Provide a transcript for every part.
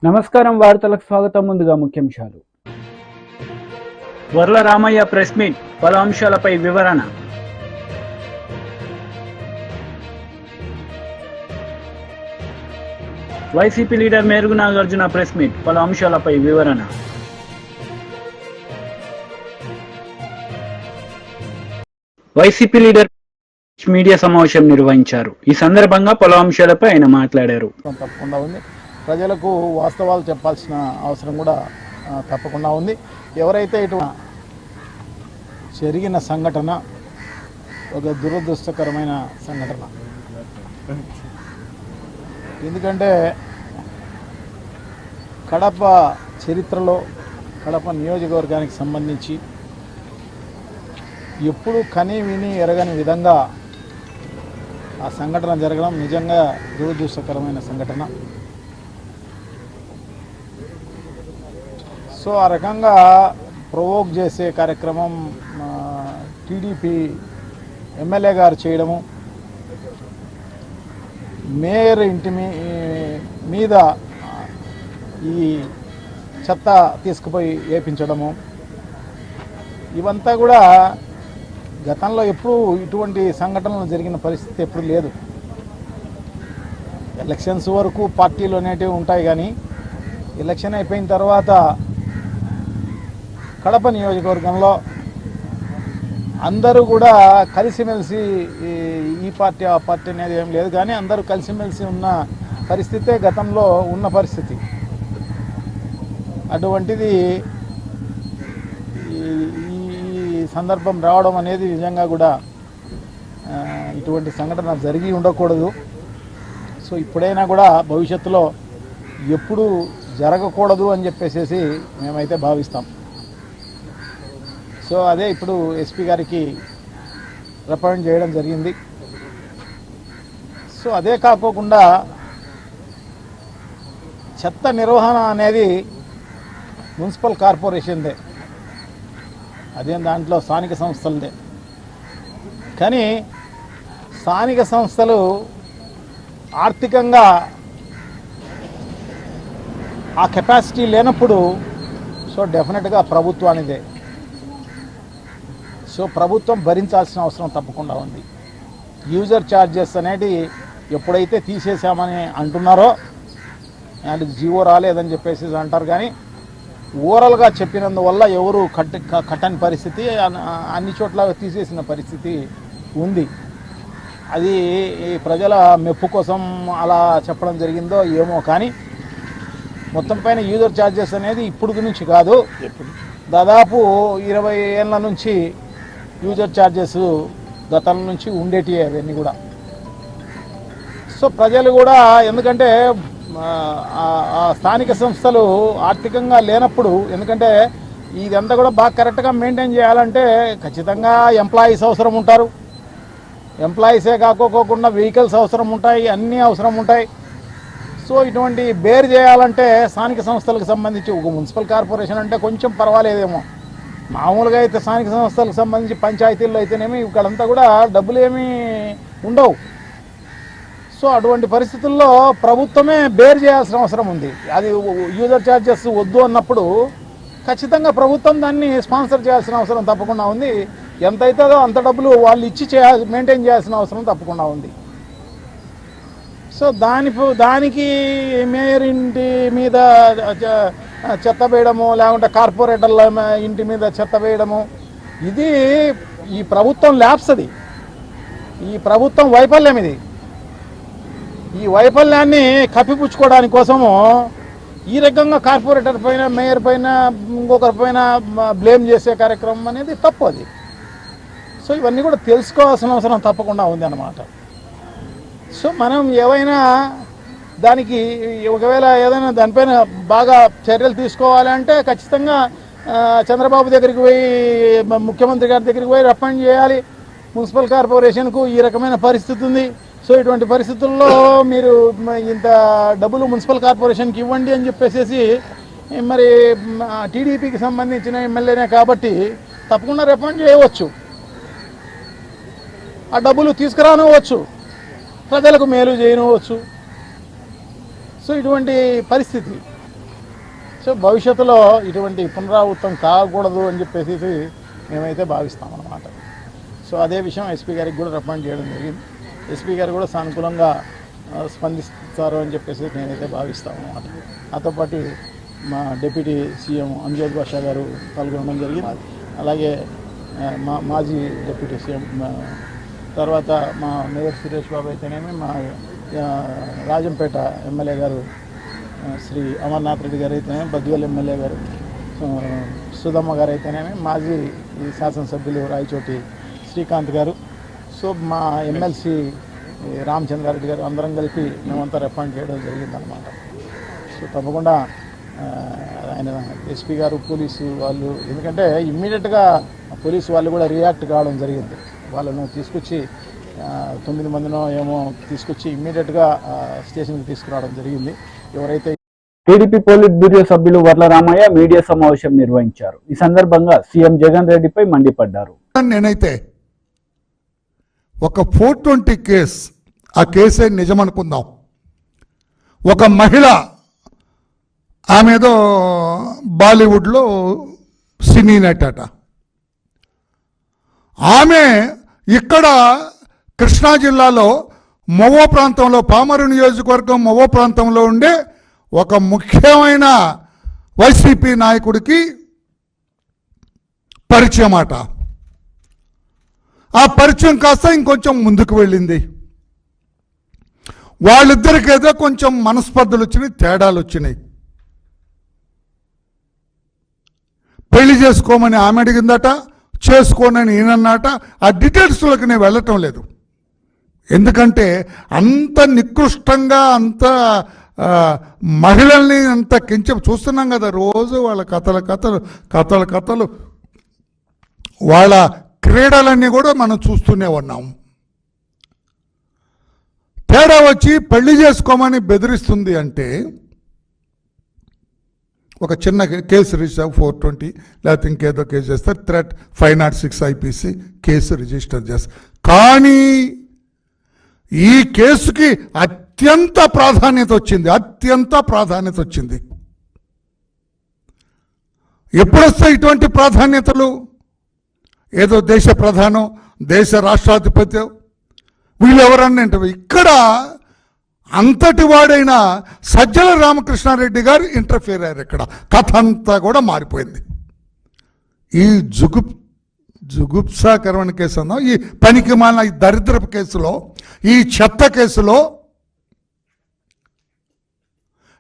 నమస్కారం, వార్తలకు స్వాగతం. ముందుగా ముఖ్యాంశాలు. వర్ల రామయ్య ప్రెస్ మీట్, పలు అంశాలపై వివరణ. YCP leader Merugu Nagarjuna press meet, పలు అంశాలపై వివరణ. వైసీపీ లీడర్ మీడియా సమావేశం నిర్వహించారు. ఈ సందర్భంగా పలు అంశాలపై ఆయన మాట్లాడారు. తప్పకుండా ఉంది. ప్రజలకు వాస్తవాలు చెప్పాల్సిన అవసరం కూడా తప్పకుండా ఉంది. ఎవరైతే ఇటు జరిగిన సంఘటన ఒక దురదృష్టకరమైన సంఘటన. ఎందుకంటే కడప చరిత్రలో కడప నియోజకవర్గానికి సంబంధించి ఎప్పుడు కని విని ఎరగని విధంగా ఆ సంఘటన జరగడం నిజంగా దురదృష్టకరమైన సంఘటన. సో ఆ రకంగా ప్రొవోక్ చేసే కార్యక్రమం టీడీపీ ఎమ్మెల్యే గారు చేయడము, మేయర్ ఇంటి మీద ఈ చెత్త తీసుకుపోయి వేపించడము, ఇవంతా కూడా గతంలో ఎప్పుడూ ఇటువంటి సంఘటనలు జరిగిన పరిస్థితి ఎప్పుడు లేదు. ఎలక్షన్స్ వరకు పార్టీలు అనేటివి ఉంటాయి, కానీ ఎలక్షన్ అయిపోయిన తర్వాత కడప నియోజకవర్గంలో అందరూ కూడా కలిసిమెలిసి ఈ పార్టీ ఆ పార్టీ అనేది ఏం లేదు, కానీ అందరూ కలిసిమెలిసి ఉన్న పరిస్థితే గతంలో ఉన్న పరిస్థితి. అటువంటిది ఈ సందర్భం రావడం అనేది నిజంగా కూడా ఇటువంటి సంఘటన జరిగి ఉండకూడదు. సో ఇప్పుడైనా కూడా భవిష్యత్తులో ఎప్పుడు జరగకూడదు అని చెప్పేసి మేమైతే భావిస్తాం. సో అదే ఇప్పుడు ఎస్పీ గారికి రిప్రజెంట్ చేయడం జరిగింది. సో అదే కాకోకుండా చెత్త నిర్వహణ అనేది మున్సిపల్ కార్పొరేషన్దే, అదేం దాంట్లో స్థానిక సంస్థలదే. కానీ స్థానిక సంస్థలు ఆర్థికంగా ఆ కెపాసిటీ లేనప్పుడు సో డెఫినెట్గా ప్రభుత్వానిదే. సో ప్రభుత్వం భరించాల్సిన అవసరం తప్పకుండా ఉంది. యూజర్ ఛార్జెస్ అనేది ఎప్పుడైతే తీసేసామని అంటున్నారో, అంటే జీవో రాలేదని చెప్పేసి అంటారు, కానీ ఓవరాల్గా చెప్పినందువల్ల ఎవరు కట్టని పరిస్థితి, అన్ని చోట్ల తీసేసిన పరిస్థితి ఉంది. అది ప్రజల మెప్పు కోసం అలా చెప్పడం జరిగిందో ఏమో, కానీ మొత్తం పైన యూజర్ ఛార్జెస్ అనేది ఇప్పుడు నుంచి కాదు, దాదాపు 20 ఏళ్ళ నుంచి యూజర్ ఛార్జెస్ గతం నుంచి ఉండేటివి అవన్నీ కూడా. సో ప్రజలు కూడా, ఎందుకంటే స్థానిక సంస్థలు ఆర్థికంగా లేనప్పుడు, ఎందుకంటే ఇదంతా కూడా బాగా కరెక్ట్గా మెయింటైన్ చేయాలంటే ఖచ్చితంగా ఎంప్లాయీస్ అవసరం ఉంటారు. ఎంప్లాయీసే కాకోకుండా వెహికల్స్ అవసరం ఉంటాయి, అన్నీ అవసరం ఉంటాయి. సో ఇటువంటి బేర్ చేయాలంటే స్థానిక సంస్థలకు సంబంధించి ఒక మున్సిపల్ కార్పొరేషన్ అంటే కొంచెం పర్వాలేదేమో. మామూలుగా అయితే స్థానిక సంస్థలకు సంబంధించి పంచాయతీల్లో అయితేనేమి ఇక్కడంతా కూడా డబ్బులు ఏమీ ఉండవు. సో అటువంటి పరిస్థితుల్లో ప్రభుత్వమే బేర్ చేయాల్సిన అవసరం ఉంది. అది యూజర్ ఛార్జెస్ వద్దు అన్నప్పుడు ఖచ్చితంగా ప్రభుత్వం దాన్ని స్పాన్సర్ చేయాల్సిన అవసరం తప్పకుండా ఉంది. ఎంత అవుతుందో అంత డబ్బులు వాళ్ళు ఇచ్చి మెయింటైన్ చేయాల్సిన అవసరం తప్పకుండా ఉంది. సో దానికి మేయర్ ఇంటి మీద చెత్త వేయడము, లేకుంటే కార్పొరేటర్ల ఇంటి మీద చెత్త వేయడము, ఇది ఈ ప్రభుత్వం ల్యాప్స్, అది ఈ ప్రభుత్వం వైఫల్యం. ఇది ఈ వైఫల్యాన్ని కప్పిపుచ్చుకోవడానికి కోసము ఈ రకంగా కార్పొరేటర్ పైన, మేయర్ పైన, ఇంకొకరి పైన బ్లేమ్ చేసే కార్యక్రమం అనేది తప్పు అది. సో ఇవన్నీ కూడా తెలుసుకోవాల్సిన అవసరం తప్పకుండా ఉంది అన్నమాట. సో మనం ఏవైనా దానికి ఒకవేళ ఏదైనా దానిపైన బాగా చర్యలు తీసుకోవాలంటే ఖచ్చితంగా చంద్రబాబు దగ్గరికి పోయి, ముఖ్యమంత్రి గారి దగ్గరికి పోయి రిప్రజెంట్ చేయాలి. మున్సిపల్ కార్పొరేషన్కు ఈ రకమైన పరిస్థితి ఉంది. సో ఇటువంటి పరిస్థితుల్లో మీరు ఇంత డబ్బులు మున్సిపల్ కార్పొరేషన్కి ఇవ్వండి అని చెప్పేసి మరి టీడీపీకి సంబంధించిన ఎమ్మెల్యేనే కాబట్టి తప్పకుండా రిప్రజెంట్ చేయవచ్చు, ఆ డబ్బులు తీసుకురానవచ్చు, ప్రజలకు మేలు చేయనవచ్చు. సో ఇటువంటి పరిస్థితి. సో భవిష్యత్తులో ఇటువంటి పునరావృతం కాకూడదు అని చెప్పేసి మేమైతే భావిస్తామన్నమాట. సో అదే విషయం ఎస్పీ గారికి కూడా రికమెండ్ చేయడం జరిగింది. ఎస్పీ గారు కూడా సానుకూలంగా స్పందిస్తారు అని చెప్పేసి నేనైతే భావిస్తాను అన్నమాట. నాతో పాటు మా డిప్యూటీ సీఎం అంజద్ బాషా గారు పాల్గొనడం జరిగింది. అలాగే మాజీ డిప్యూటీ సీఎం, తర్వాత మా మేయర్ సురేష్ బాబు అయితేనేమి, మా రాజంపేట ఎమ్మెల్యే గారు శ్రీ అమర్నాథ్ రెడ్డి గారు అయితేనేమి, బద్వేల్ ఎమ్మెల్యే గారు సుధమ్మ గారు అయితేనేమి, మాజీ శాసనసభ్యులు రాయచోటి శ్రీకాంత్ గారు, సో మా ఎమ్మెల్సీ రామచంద్రారెడ్డి గారు అందరం కలిపి మేమంతా రికమెండ్ చేయడం జరిగిందనమాట. సో తప్పకుండా ఆయన ఎస్పీ గారు, పోలీసు వాళ్ళు, ఎందుకంటే ఇమ్మీడియట్గా పోలీసు వాళ్ళు కూడా రియాక్ట్ కావడం జరిగింది. వాళ్ళను తీసుకొచ్చి 9 మందినో ఏమో తీసుకొచ్చి ఇమ్మీడియట్గా స్టేషన్కి తీసుకురావడం జరిగింది. ఎవరైతే టీడీపీ పోలిట్ బ్యూరో సభ్యులు వర్ల రామయ్య మీడియా సమావేశం నిర్వహించారు. ఈ సందర్భంగా సీఎం జగన్ రెడ్డిపై మండిపడ్డారు. నేనైతే ఒక 420 కేసు, ఆ కేసే నిజమనుకుందాం. ఒక మహిళ, ఆమెదో బాలీవుడ్లో సినీ నటట, ఆమె ఇక్కడ కృష్ణా జిల్లాలో మొవ్వ ప్రాంతంలో, పామరు నియోజకవర్గం మొవ్వ ప్రాంతంలో ఉండే ఒక ముఖ్యమైన వైసీపీ నాయకుడికి పరిచయం అట. ఆ పరిచయం కాస్త ఇంకొంచెం ముందుకు వెళ్ళింది. వాళ్ళిద్దరికి ఏదో కొంచెం మనస్పర్ధలు వచ్చినాయి, తేడాలు వచ్చినాయి. పెళ్లి చేసుకోమని ఆమె అడిగిందట, చేసుకోనని ఈయనన్నట. ఆ డీటెయిల్స్లోకి నేను వెళ్ళటం లేదు, ఎందుకంటే అంత నికృష్టంగా, అంత మహిళల్ని అంత చూస్తున్నాం కదా రోజు. వాళ్ళ కథలు వాళ్ళ క్రీడలన్నీ కూడా మనం చూస్తూనే ఉన్నాం. తేడా వచ్చి పెళ్లి చేసుకోమని బెదిరిస్తుంది అంటే ఒక చిన్న కేసు రిజిస్టర్ 420 లేకపోతే ఇంకేదో కేసు చేస్తారు, థ్రెట్ 506 IPC కేసు రిజిస్టర్ చేస్తారు. కానీ ఈ కేసుకి అత్యంత ప్రాధాన్యత వచ్చింది. ఎప్పుడొస్తాయి ఇటువంటి ప్రాధాన్యతలు? ఏదో దేశ ప్రధానం, దేశ రాష్ట్రాధిపతి, వీళ్ళు ఎవరన్నా ఇక్కడ అంతటి వాడైన సజ్జల రామకృష్ణారెడ్డి గారు ఇంటర్ఫియర్ అయ్యారు. ఇక్కడ కథ అంతా కూడా మారిపోయింది. ఈ జుగుప్సాకరమైన కేసు అన్నా, ఈ పనికి మాలిన ఈ దరిద్రపు కేసులో, ఈ చెత్త కేసులో,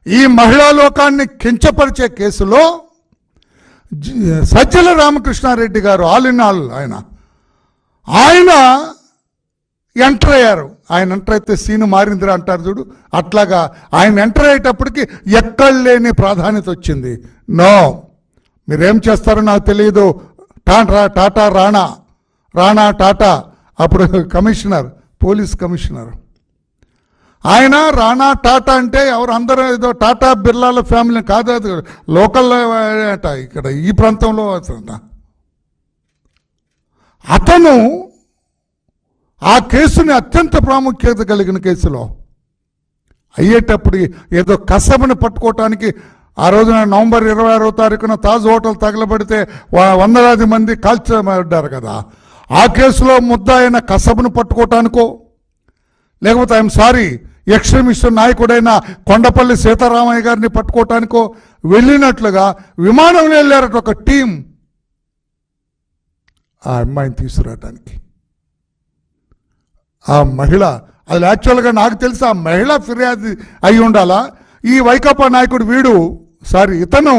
ఈ మహిళా లోకాన్ని కించపరిచే కేసులో సజ్జల రామకృష్ణారెడ్డి గారు ఆల్ ఇన్ ఆల్ ఆయన ఎంటర్ అయ్యారు. ఆయన ఎంటర్ అయితే సీను మారిందిరా అంటారు చూడు, అట్లాగా ఆయన ఎంటర్ అయ్యేటప్పటికి ఎక్కడ లేని ప్రాధాన్యత వచ్చింది. నో, మీరేం చేస్తారో నాకు తెలియదు. టాటా రాణా టాటా అప్పుడు కమిషనర్, పోలీస్ కమిషనర్, ఆయన రాణా టాటా అంటే ఎవరు, అందరూ ఏదో టాటా బిర్లాల ఫ్యామిలీ కాదు, అది లోకల్ అట, ఇక్కడ ఈ ప్రాంతంలో అతను ఆ కేసుని అత్యంత ప్రాముఖ్యత కలిగిన కేసులో అయ్యేటప్పుడు ఏదో కసబని పట్టుకోవటానికి ఆ రోజున నవంబర్ 26వ తారీఖున తాజ్ హోటల్ తగలబడితే వందలాది మంది కాల్చబడ్డారు కదా. ఆ కేసులో ముద్దాయిన కసబను పట్టుకోవటానికో, లేకపోతే ఐఎమ్ సారీ ఎక్స్ట్రీమిస్ట్ నాయకుడైన కొండపల్లి సీతారామయ్య గారిని పట్టుకోవటానికో వెళ్ళినట్లుగా విమానంలో వెళ్ళారట ఒక టీం ఆ అమ్మాయిని తీసుకురావటానికి. ఆ మహిళ, అది యాక్చువల్గా నాకు తెలిసి ఆ మహిళ ఫిర్యాదు అయి ఉండాలా, ఈ వైకాపా నాయకుడు ఇతను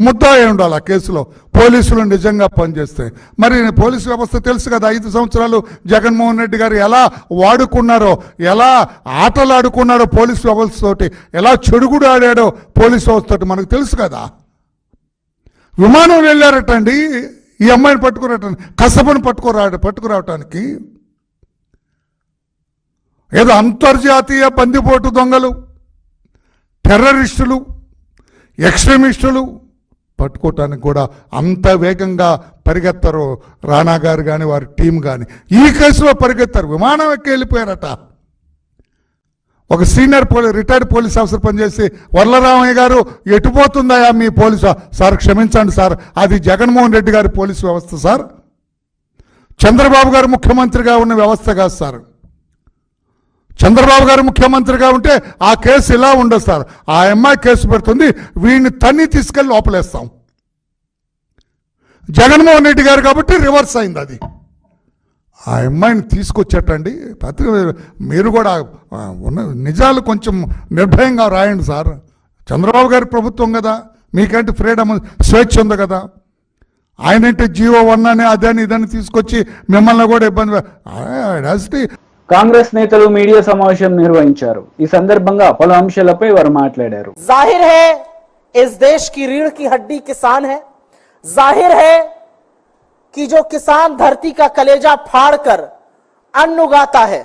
ముద్దాయి ఉండాలి ఆ కేసులో. పోలీసులు నిజంగా పనిచేస్తే మరి పోలీసు వ్యవస్థ తెలుసు కదా, 5 సంవత్సరాలు జగన్మోహన్ రెడ్డి గారు ఎలా వాడుకున్నారో, ఎలా ఆటలాడుకున్నారో పోలీసు వ్యవస్థతోటి, ఎలా చెడుగుడు ఆడాడో పోలీసు వ్యవస్థతోటి మనకు తెలుసు కదా. విమానం వెళ్ళారటండి ఈ అమ్మాయిని పట్టుకురావటానికి, కసబను పట్టుకురావటానికి. ఏదో అంతర్జాతీయ బందిపోటు దొంగలు, టెర్రరిస్టులు, ఎక్స్ట్రీమిస్టులు పట్టుకోవటానికి కూడా అంత వేగంగా పరిగెత్తారు రాణా గారు కానీ వారి టీం కానీ. ఈ కేసులో పరిగెత్తారు, విమానం ఎక్కి వెళ్ళిపోయారట. ఒక సీనియర్ రిటైర్డ్ పోలీస్ ఆఫీసర్ పనిచేసి వరలరామయ్య గారు ఎటుపోతుందయా మీ పోలీసు సార్ క్షమించండి సార్, అది జగన్మోహన్ రెడ్డి గారి పోలీసు వ్యవస్థ సార్, చంద్రబాబు గారు ముఖ్యమంత్రిగా ఉన్న వ్యవస్థ కాదు సార్. చంద్రబాబు గారు ముఖ్యమంత్రిగా ఉంటే ఆ కేసు ఇలా ఉండదు సార్. ఆ అమ్మాయి కేసు పెడుతుంది, వీడిని తన్ని తీసుకెళ్ళి లోపలేస్తాం. జగన్మోహన్ రెడ్డి గారు కాబట్టి రివర్స్ అయింది అది. ఆ అమ్మాయిని తీసుకొచ్చేటండి మీరు కూడా ఉన్న నిజాలు కొంచెం నిర్భయంగా రాయండి సార్. చంద్రబాబు గారి ప్రభుత్వం కదా, మీకంటే ఫ్రీడమ్ స్వేచ్ఛ ఉంది కదా. ఆయనంటే జీవో 1 అని అదని ఇదని తీసుకొచ్చి మిమ్మల్ని కూడా ఇబ్బంది. కాంగ్రెస్ నేతలు మీడియా సమావేశం నిర్వహించారు. ఈ సందర్భంగా పలు అంశాలపై వారు మాట్లాడారు. जाहिर है इस देश की रीढ़ की हड्डी किसान है। जाहिर है कि जो किसान धरती का कलेजा फाड़कर अन्न उगाता है,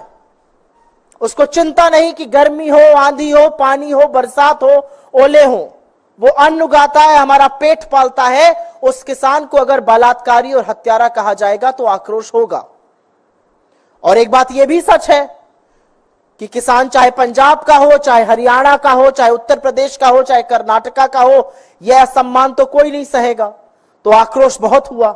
उसको चिंता नहीं कि गर्मी हो, आंधी हो, पानी हो, बरसात हो, ओले हो, वो अन्न उगाता है, हमारा पेट पालता है। उस किसान को अगर बलात्कारी और हत्यारा कहा जाएगा तो आक्रोश होगा। और एक बात यह भी सच है कि किसान चाहे पंजाब का हो, चाहे हरियाणा का हो, चाहे उत्तर प्रदेश का हो, चाहे कर्नाटका का हो, यह असम्मान तो कोई नहीं सहेगा। तो आक्रोश बहुत हुआ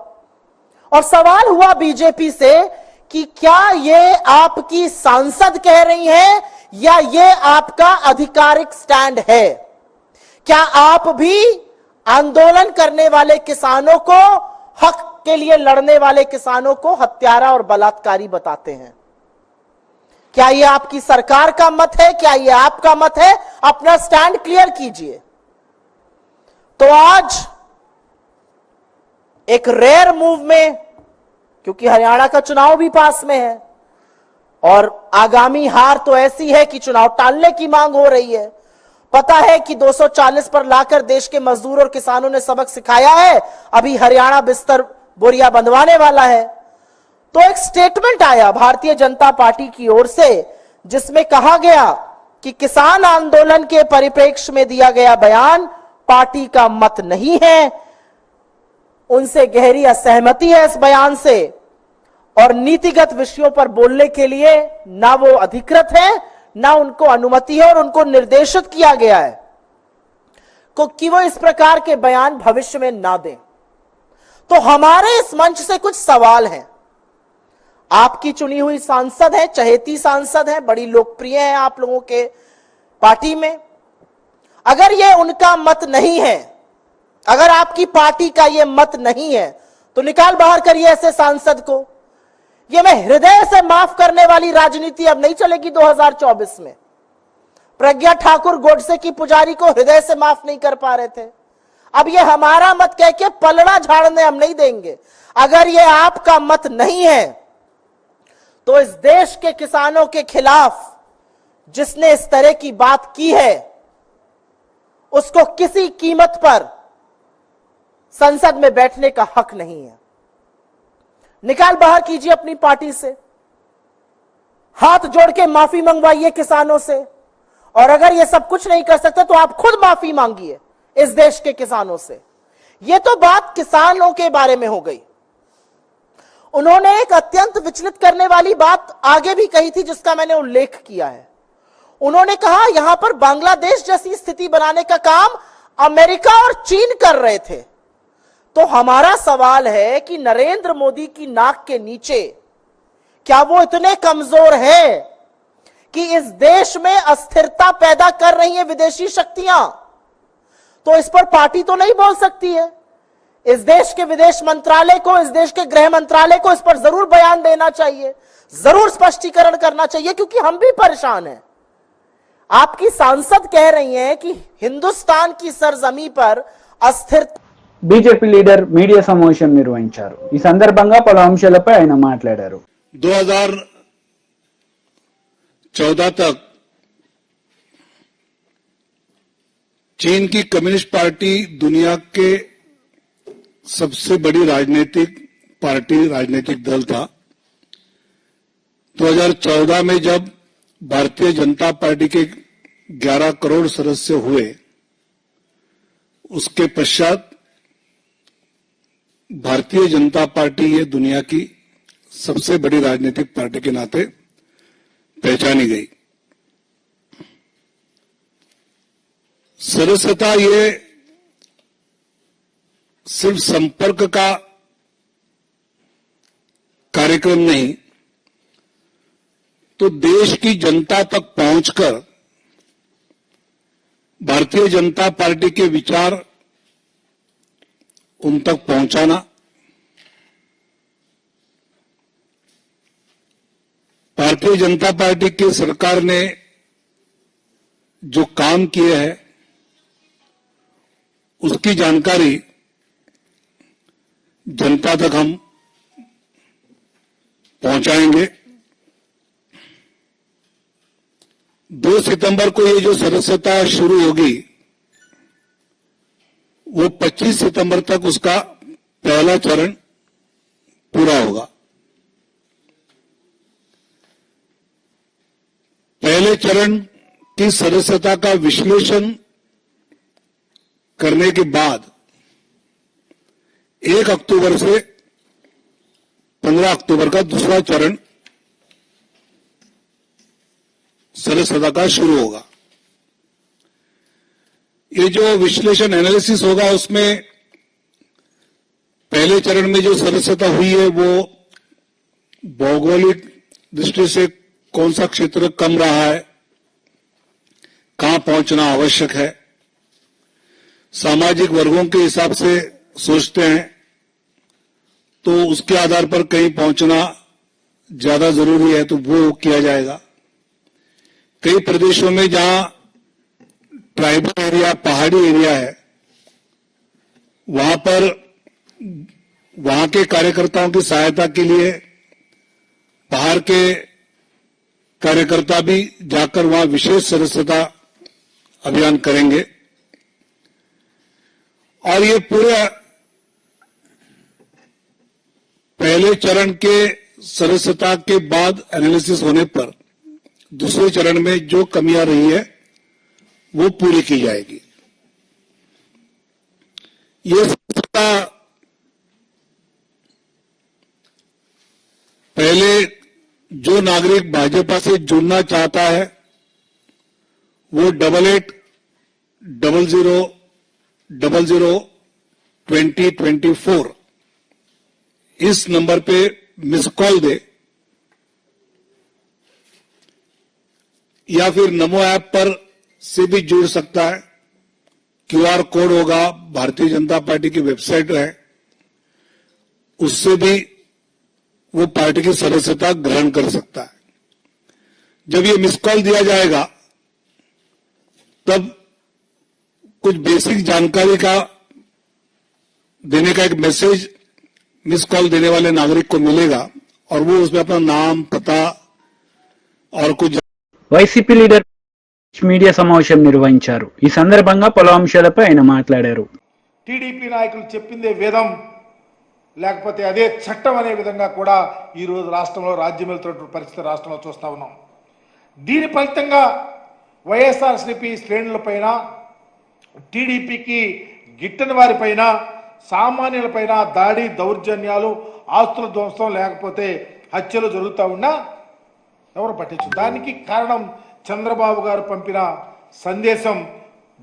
और सवाल हुआ बीजेपी से कि क्या ये आपकी सांसद कह रही हैं या ये आपका आधिकारिक स्टैंड है? क्या आप भी आंदोलन करने वाले किसानों को, हक के लिए लड़ने वाले किसानों को हत्यारा और बलात्कारी बताते हैं? क्या ये आपकी सरकार का मत है? क्या ये आपका मत है? अपना स्टैंड क्लियर कीजिए। तो आज एक रेयर मूव में, क्योंकि हरियाणा का चुनाव भी पास में है और आगामी हार तो ऐसी है कि चुनाव टालने की मांग हो रही है। पता है कि 240 पर लाकर देश के मजदूर और किसानों ने सबक सिखाया है, अभी हरियाणा बिस्तर बोरिया बंधवाने वाला है। तो एक स्टेटमेंट आया भारतीय जनता पार्टी की ओर से जिसमें कहा गया कि किसान आंदोलन के परिप्रेक्ष्य में दिया गया बयान पार्टी का मत नहीं है, उनसे गहरी असहमति है इस बयान से और नीतिगत विषयों पर बोलने के लिए ना वो अधिकृत है, ना उनको अनुमति है और उनको निर्देशित किया गया है कि वो इस प्रकार के बयान भविष्य में ना दें। तो हमारे इस मंच से कुछ सवाल हैं। आपकी चुनी हुई सांसद है, चहेती सांसद है, बड़ी लोकप्रिय है आप लोगों के पार्टी में। अगर ये उनका मत नहीं है, अगर आपकी पार्टी का ये मत नहीं है, तो निकाल बाहर करिए ऐसे सांसद को। ये मैं हृदय से माफ करने वाली राजनीति अब नहीं चलेगी 2024 में। प्रज्ञा ठाकुर गोडसे की पुजारी को हृदय से माफ नहीं कर पा रहे थे, अब ये हमारा मत कह के पलड़ा झाड़ने हम नहीं देंगे। अगर ये आपका मत नहीं है तो इस देश के किसानों के खिलाफ जिसने इस तरह की बात की है उसको किसी कीमत पर संसद में बैठने का हक नहीं है। निकाल बाहर कीजिए अपनी पार्टी से, हाथ जोड़ के माफी मंगवाइए किसानों से, और अगर ये सब कुछ नहीं कर सकते तो आप खुद माफी मांगिए इस देश के किसानों से। ये तो बात किसानों के बारे में हो गई। उन्होंने एक अत्यंत विचलित करने वाली बात आगे भी कही थी जिसका मैंने उल्लेख किया है। उन्होंने कहा यहां पर बांग्लादेश जैसी स्थिति बनाने का काम अमेरिका और चीन कर रहे थे। तो हमारा सवाल है कि नरेंद्र मोदी की नाक के नीचे क्या वो इतने कमजोर है कि इस देश में अस्थिरता पैदा कर रही है विदेशी शक्तियां? तो इस पर पार्टी तो नहीं बोल सकती है। इस देश के विदेश मंत्रालय को, इस देश के गृह मंत्रालय को इस पर जरूर बयान देना चाहिए, जरूर स्पष्टीकरण करना चाहिए, क्योंकि हम भी परेशान हैं। आपकी सांसद कह रही हैं कि हिंदुस्तान की सरजमी पर अस्थिरता। బీజేపీ లీడర్ మీడియా సమావేశం నిర్వహించారు. ఈ సందర్భంగా పలు అంశాలపై ఆయన మాట్లాడారు. 2014 तक चीन की कम्युनिस्ट पार्टी दुनिया के सबसे बड़ी राजनीतिक पार्टी, राजनीतिक दल था। 2014 में जब भारतीय जनता पार्टी के 11 करोड़ सदस्य हुए, उसके पश्चात भारतीय जनता पार्टी ये दुनिया की सबसे बड़ी राजनीतिक पार्टी के नाते पहचानी गई। सदस्यता ये सिर्फ संपर्क का कार्यक्रम नहीं, तो देश की जनता तक पहुंचकर भारतीय जनता पार्टी के विचार उन तक पहुंचाना, भारतीय जनता पार्टी की सरकार ने जो काम किए हैं उसकी जानकारी जनता तक हम पहुंचाएंगे। 2 सितंबर को ये जो सदस्यता शुरू होगी वो 25 सितंबर तक उसका पहला चरण पूरा होगा। पहले चरण की सदस्यता का विश्लेषण करने के बाद 1 अक्टूबर से 15 अक्टूबर का दूसरा चरण सदस्यता का शुरू होगा। ये जो विश्लेषण एनालिसिस होगा उसमें पहले चरण में जो सदस्यता हुई है वो भौगोलिक दृष्टि से कौन सा क्षेत्र कम रहा है, कहां पहुंचना आवश्यक है, सामाजिक वर्गों के हिसाब से सोचते हैं तो उसके आधार पर कहीं पहुंचना ज्यादा जरूरी है तो वो किया जाएगा। कई प्रदेशों में जहां ट्राइबल एरिया, पहाड़ी एरिया है, वहां पर वहां के कार्यकर्ताओं की सहायता के लिए बाहर के कार्यकर्ता भी जाकर वहां विशेष सदस्यता अभियान करेंगे। और ये पूरे पहले चरण के सदस्यता के बाद एनालिसिस होने पर दूसरे चरण में जो कमियां रही है वो पूरी की जाएगी। ये सदस्यता पहले जो नागरिक भाजपा से जुड़ना चाहता है वो 8800002024 इस नंबर पे मिस कॉल दे या फिर नमो ऐप पर से भी जुड़ सकता है। क्यूआर कोड होगा, भारतीय जनता पार्टी की वेबसाइट है, उससे भी वो पार्टी की सदस्यता ग्रहण कर सकता है। जब ये मिस कॉल दिया जाएगा तब कुछ बेसिक जानकारी का देने का एक मैसेज मिस कॉल देने वाले नागरिक को मिलेगा और वो उसमें अपना नाम, पता और कुछ వైసీపీ లీడర్ మీడియా సమావేశం నిర్వహించారు. ఈ సందర్భంగా పలు అంశాలపై ఆయన మాట్లాడారు. టీడీపీ నాయకులు చెప్పిందే వేదం లేకపోతే అదే చట్టం అనే విధంగా కూడా ఈ రోజు రాష్ట్రంలో రాజ్యం వెళ్తున్నటువంటి పరిస్థితి రాష్ట్రంలో చూస్తా ఉన్నాం. దీని ఫలితంగా వైఎస్ఆర్సీపీ శ్రేణులపైన, టీడీపీకి గిట్టని వారిపైన, సామాన్యులపైన దాడి, దౌర్జన్యాలు, ఆస్తుల ధ్వంసం లేకపోతే హత్యలు జరుగుతూ ఉన్నా ఎవరు పట్టించు. దానికి కారణం చంద్రబాబు గారు పంపిన సందేశం.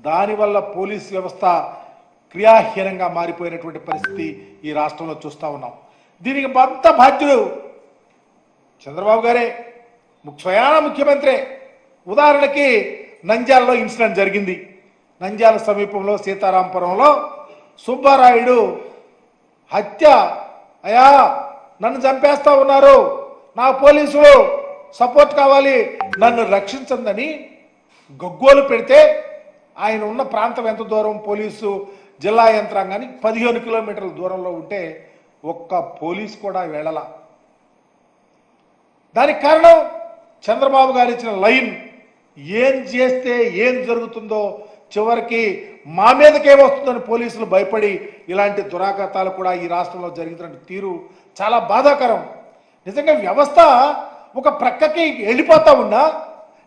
దానివల్ల పోలీస్ వ్యవస్థ క్రియాహీనంగా మారిపోయినటువంటి పరిస్థితి ఈ రాష్ట్రంలో చూస్తా ఉన్నాం. దీనికి అంత బాధ్యుడు చంద్రబాబు గారే, స్వయాన ముఖ్యమంత్రి. ఉదాహరణకి నంద్యాలలో ఇన్సిడెంట్ జరిగింది. నంద్యాల సమీపంలో సీతారాంపురంలో సుబ్బారాయుడు హత్య, అయ్యా నన్ను చంపేస్తా ఉన్నారు, నా పోలీసులు సపోర్ట్ కావాలి, నన్ను రక్షించందని గగ్గోలు పెడితే ఆయన ఉన్న ప్రాంతం ఎంత దూరం, పోలీసు జిల్లా యంత్రాంగానికి 15 కిలోమీటర్ల దూరంలో ఉంటే ఒక్క పోలీసు కూడా వెళ్ళల. దానికి కారణం చంద్రబాబు గారు ఇచ్చిన లైన్. ఏం చేస్తే ఏం జరుగుతుందో, చివరికి మా మీదకే వస్తుందని పోలీసులు భయపడి ఇలాంటి దురాఘాతాలు కూడా ఈ రాష్ట్రంలో జరుగుతున్న తీరు చాలా బాధాకరం. నిజంగా వ్యవస్థ ఒక ప్రక్కకి వెళ్ళిపోతా ఉన్నా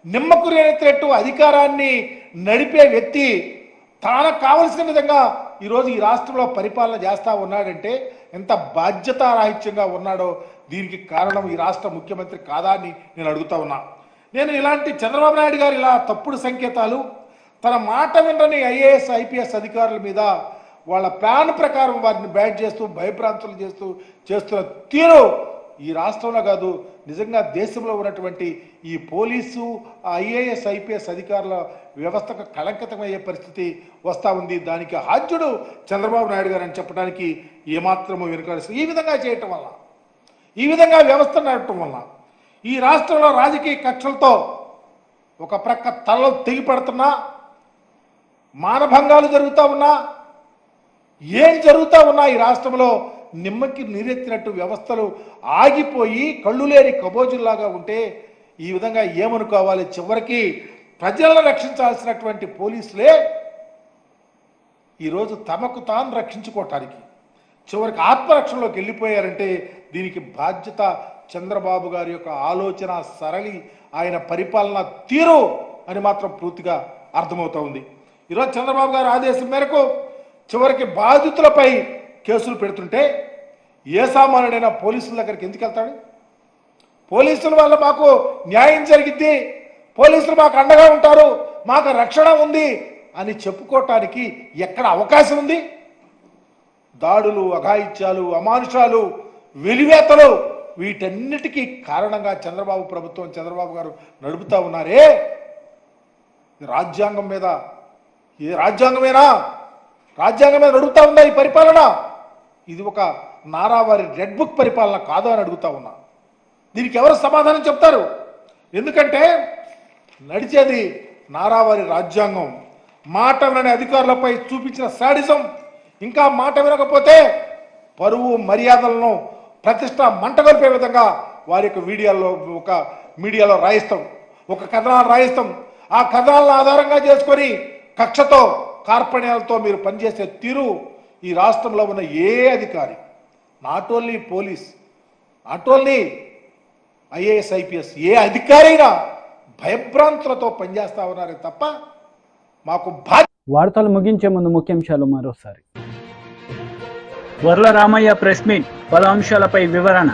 నిమ్మకు రేనెత్తేట్టు అధికారాన్ని నడిపే వ్యక్తి తనకు కావలసిన విధంగా ఈరోజు ఈ రాష్ట్రంలో పరిపాలన చేస్తా ఉన్నాడంటే ఎంత బాధ్యతారాహిత్యంగా ఉన్నాడో దీనికి కారణం ఈ రాష్ట్ర ముఖ్యమంత్రి కాదా అని నేను అడుగుతా ఉన్నా. నేను ఇలాంటి చంద్రబాబు నాయుడు గారు ఇలా తప్పుడు సంకేతాలు, తన మాట వినని ఐఏఎస్ ఐపీఎస్ అధికారుల మీద వాళ్ళ ప్లాన్ ప్రకారం వారిని బ్యాట్ చేస్తూ భయభ్రాంతులు చేస్తున్న తీరు ఈ రాష్ట్రంలో కాదు, నిజంగా దేశంలో ఉన్నటువంటి ఈ పోలీసు ఐఏఎస్ ఐపీఎస్ అధికారుల వ్యవస్థకు కళంకితమయ్యే పరిస్థితి వస్తూ ఉంది. దానికి హాజ్యుడు చంద్రబాబు నాయుడు గారు అని చెప్పడానికి ఏమాత్రమూ వెనుకాల్సి ఈ విధంగా చేయటం వల్ల, ఈ విధంగా వ్యవస్థ నడపటం వల్ల ఈ రాష్ట్రంలో రాజకీయ కక్షలతో ఒక ప్రక్క తలలు తెగిపడుతున్నా, మానభంగాలు జరుగుతూ ఉన్నా, ఏం జరుగుతూ ఉన్నా ఈ రాష్ట్రంలో నిమ్మకి నీరెత్తినట్టు వ్యవస్థలు ఆగిపోయి కళ్ళు లేని కబోజుల్లాగా ఉంటే ఈ విధంగా ఏమనుకోవాలి? చివరికి ప్రజలను రక్షించాల్సినటువంటి పోలీసులే ఈరోజు తమకు తాను రక్షించుకోవటానికి చివరికి ఆత్మరక్షణలోకి వెళ్ళిపోయారంటే దీనికి బాధ్యత చంద్రబాబు గారి యొక్క ఆలోచన సరళి, ఆయన పరిపాలన తీరు అని మాత్రం పూర్తిగా అర్థమవుతా ఉంది. ఈరోజు చంద్రబాబు గారి ఆదేశం మేరకు చివరికి బాధితులపై కేసులు పెడుతుంటే ఏ సామాన్యుడైనా పోలీసుల దగ్గరికి ఎందుకు వెళ్తాడు? పోలీసుల వల్ల మాకు న్యాయం జరిగిద్ది, పోలీసులు మాకు అండగా ఉంటారు, మాకు రక్షణ ఉంది అని చెప్పుకోవటానికి ఎక్కడ అవకాశం ఉంది? దాడులు, అఘాయిత్యాలు, అమానుషాలు, వెలివేతలు వీటన్నిటికీ కారణంగా చంద్రబాబు ప్రభుత్వం, చంద్రబాబు గారు నడుపుతా ఉన్నారే. రాజ్యాంగం మీద, ఏ రాజ్యాంగమేనా? రాజ్యాంగం మీద నడుపుతా ఉందా ఈ పరిపాలన? ఇది ఒక నారావారి రెడ్ బుక్ పరిపాలన కాదు అని అడుగుతా ఉన్నా. దీనికి ఎవరు సమాధానం చెప్తారు? ఎందుకంటే నడిచేది నారావారి రాజ్యాంగం. మాట వినని అధికారులపై చూపించిన శాడిజం, ఇంకా మాట వినకపోతే పరువు మర్యాదలను ప్రతిష్ట మంటగొల్పే విధంగా వారి యొక్క మీడియాలో రాయిస్తాం, ఒక కథనాలు రాయిస్తాం. ఆ కథనాలను ఆధారంగా చేసుకొని కక్షతో, కార్పణ్యాలతో మీరు పనిచేసే తీరు ఈ రాష్ట్రంలో ఉన్న ఏ అధికారి, not only police, not only IAS IPS, ఏ అధికారైనా భయభ్రాంతులతో పనిచేస్తా ఉన్నారే తప్ప మాకు వార్తలు ముగించే ముందు ముఖ్యాంశాలు మరోసారి. వర్ల రామయ్య ప్రెస్ మీట్, పలు అంశాలపై వివరణ.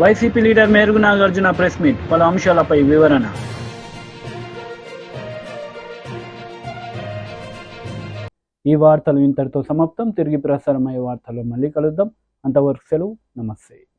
YCP leader Merugu Nagarjuna press meet, పలు అంశాలపై వివరణ. ఈ వార్తలు ఇంతటితో సమాప్తం. తిరిగి ప్రసారమయ్యే వార్తల్లో మళ్ళీ కలుద్దాం. అంతవరకు సెలవు. నమస్తే.